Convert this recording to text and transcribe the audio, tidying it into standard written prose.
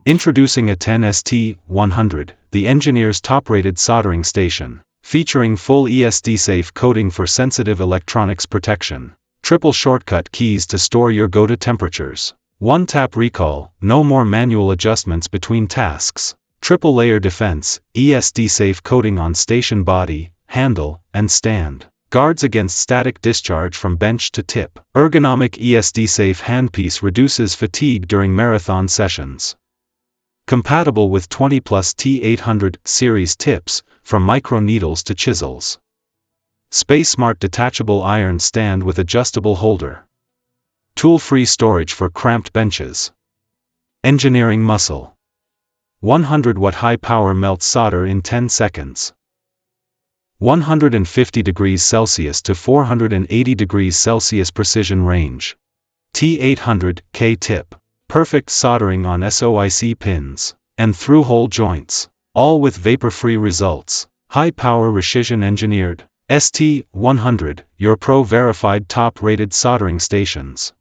Introducing ATTEN ST-100, the engineer's top-rated soldering station, featuring full ESD-safe coating for sensitive electronics protection. Triple shortcut keys to store your go-to temperatures. One-tap recall, no more manual adjustments between tasks. Triple layer defense, ESD-safe coating on station body, handle, and stand. Guards against static discharge from bench to tip. Ergonomic ESD-safe handpiece reduces fatigue during marathon sessions. Compatible with 20+ T800 series tips, from micro-needles to chisels. Space-smart detachable iron stand with adjustable holder. Tool-free storage for cramped benches. Engineering muscle. 100-watt high-power melt solder in 10 seconds. 150 degrees Celsius to 480 degrees Celsius precision range. T800 K-tip. Perfect soldering on SOIC pins and through-hole joints, all with vapor-free results. High-power precision engineered. ST-100, your pro-verified top-rated soldering stations.